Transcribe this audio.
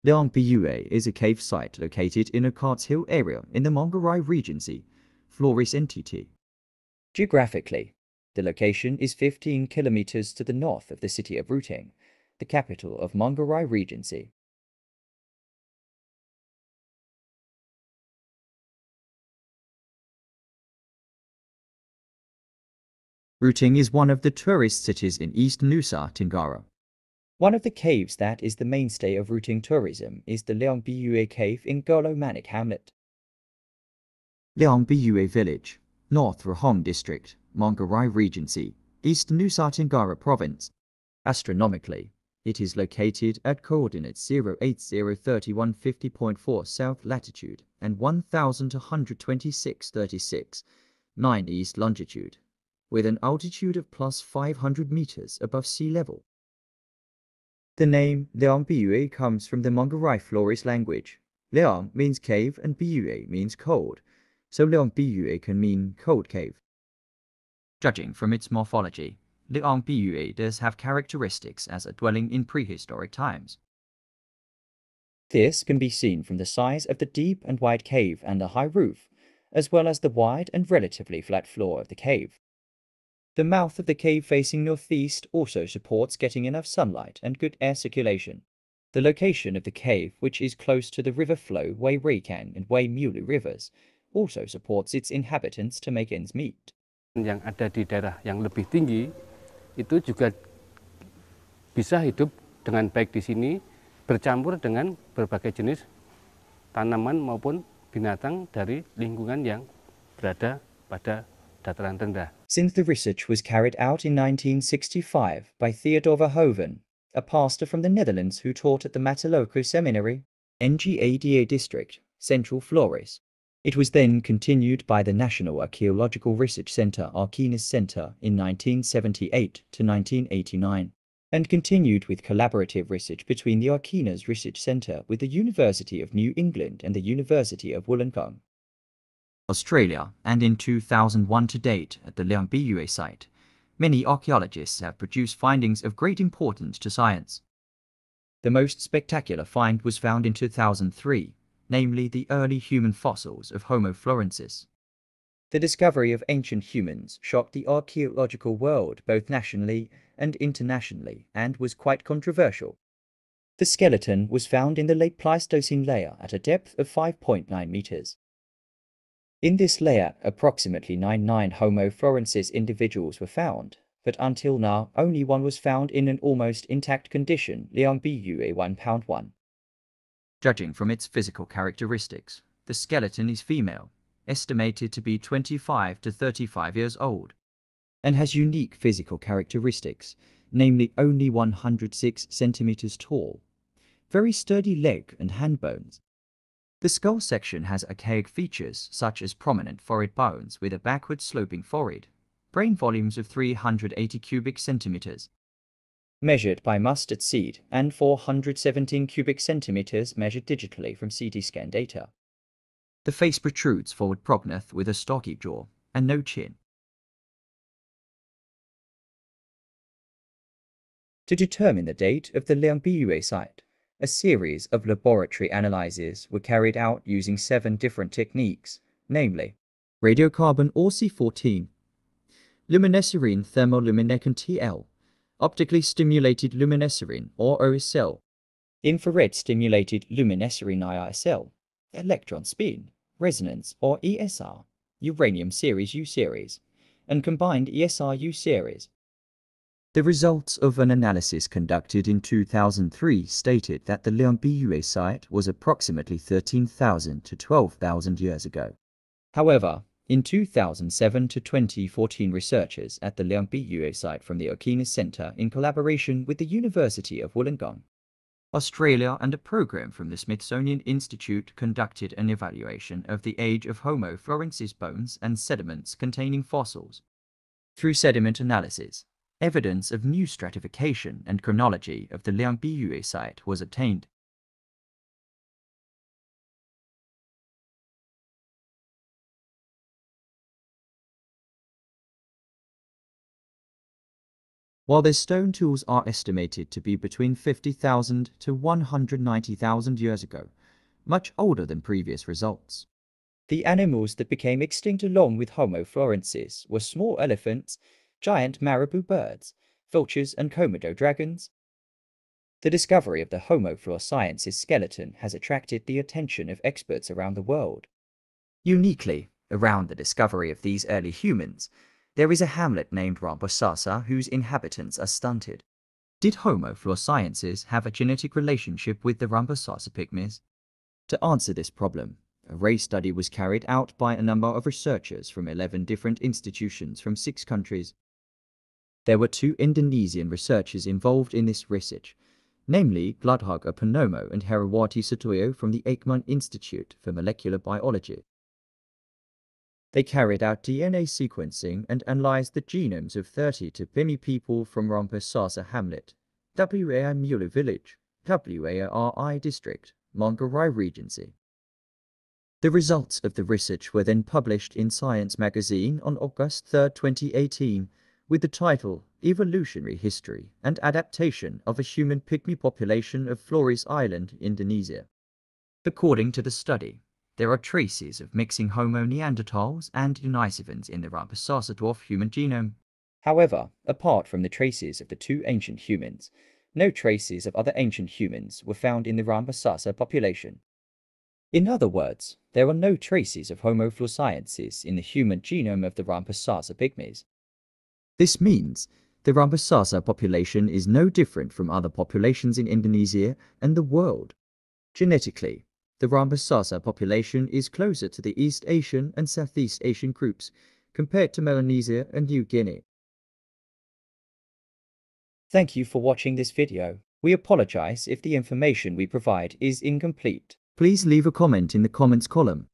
Liang Biyue is a cave site located in a Carts Hill area in the Mongolai Regency, Flores NTT. Geographically, the location is 15 kilometers to the north of the city of Ruting, the capital of Mongolai Regency. Ruting is one of the tourist cities in East Nusa Tenggara. One of the caves that is the mainstay of Ruting tourism is the Liang Biyue cave in Golo Manik hamlet. Liang Biyue village, North Rahong district, Mongolai Regency, East Nusa Tenggara province. Astronomically, it is located at coordinates 0803150.4 south latitude and 1226.36 9 east longitude, with an altitude of plus 500 meters above sea level. The name Liang Biyue comes from the Mongolai Flores language. Liang means cave and Biyue means cold, so Liang Biyue can mean cold cave. Judging from its morphology, Liang Biyue does have characteristics as a dwelling in prehistoric times. This can be seen from the size of the deep and wide cave and the high roof, as well as the wide and relatively flat floor of the cave. The mouth of the cave facing northeast also supports getting enough sunlight and good air circulation. The location of the cave, which is close to the river flow Wei Rikang and Wei Mulu rivers, also supports its inhabitants to make ends meet. Yang ada di daerah yang lebih tinggi itu juga bisa hidup dengan baik di sini, bercampur dengan berbagai jenis tanaman maupun binatang dari lingkungan yang berada pada dataran rendah. Since the research was carried out in 1965 by Theodor Verhoeven, a pastor from the Netherlands who taught at the Mateloko Seminary, Ngada District, Central Flores. It was then continued by the National Archaeological Research Center Archinas Center in 1978 to 1989, and continued with collaborative research between the Archinas Research Center with the University of New England and the University of Wollongong, Australia, and in 2001 to date at the Liang Biyue site, many archaeologists have produced findings of great importance to science. The most spectacular find was found in 2003, namely the early human fossils of Homo florensis. The discovery of ancient humans shocked the archaeological world both nationally and internationally and was quite controversial. The skeleton was found in the late Pleistocene layer at a depth of 5.9 meters. In this layer, approximately 99 Homo florensis individuals were found, but until now only one was found in an almost intact condition, Liang Biyue 1.1. Judging from its physical characteristics, the skeleton is female, estimated to be 25 to 35 years old, and has unique physical characteristics, namely only 106 centimeters tall, very sturdy leg and hand bones. The skull section has archaic features such as prominent forehead bones with a backward sloping forehead, brain volumes of 380 cubic centimeters, measured by mustard seed, and 417 cubic centimeters measured digitally from CT scan data. The face protrudes forward prognathe with a stocky jaw and no chin. To determine the date of the Liang Biyue site, a series of laboratory analyses were carried out using 7 different techniques, namely radiocarbon or C14, luminescence thermoluminescent TL, optically stimulated luminescence or OSL, infrared stimulated luminescence IRSL, electron spin, resonance or ESR, uranium series U series, and combined ESR U series. The results of an analysis conducted in 2003 stated that the Liang Biyue site was approximately 13,000 to 12,000 years ago. However, in 2007 to 2014, researchers at the Liang Biyue site from the Archinas Center, in collaboration with the University of Wollongong, Australia, and a program from the Smithsonian Institute conducted an evaluation of the age of Homo florensis bones and sediments containing fossils. Through sediment analysis, evidence of new stratification and chronology of the Liang Biyue site was obtained. while their stone tools are estimated to be between 50,000 to 190,000 years ago, much older than previous results. The animals that became extinct along with Homo florensis were small elephants, giant marabou birds, vultures and Komodo dragons. The discovery of the Homo floresiensis skeleton has attracted the attention of experts around the world. Uniquely, around the discovery of these early humans, there is a hamlet named Rambosasa whose inhabitants are stunted. Did Homo floresiensis have a genetic relationship with the Rambosasa pygmies? To answer this problem, a race study was carried out by a number of researchers from 11 different institutions from 6 countries. There were 2 Indonesian researchers involved in this research, namely Gludhaga Purnomo and Herawati Sutoyo from the Eijkman Institute for Molecular Biology. They carried out DNA sequencing and analyzed the genomes of 30 Tupimi people from Rambosasa hamlet, Wai Mulu village, Wai district, Manggarai Regency. The results of the research were then published in Science magazine on August 3, 2018, with the title Evolutionary History and Adaptation of a Human Pygmy Population of Flores Island, Indonesia. According to the study, there are traces of mixing Homo neanderthals and Denisovans in the Rambosasa dwarf human genome. However, apart from the traces of the 2 ancient humans, no traces of other ancient humans were found in the Rambosasa population. In other words, there are no traces of Homo floresiensis in the human genome of the Rambosasa pygmies. This means the Rambosasa population is no different from other populations in Indonesia and the world. Genetically, the Rambosasa population is closer to the East Asian and Southeast Asian groups compared to Melanesia and New Guinea. Thank you for watching this video. We apologize if the information we provide is incomplete. Please leave a comment in the comments column.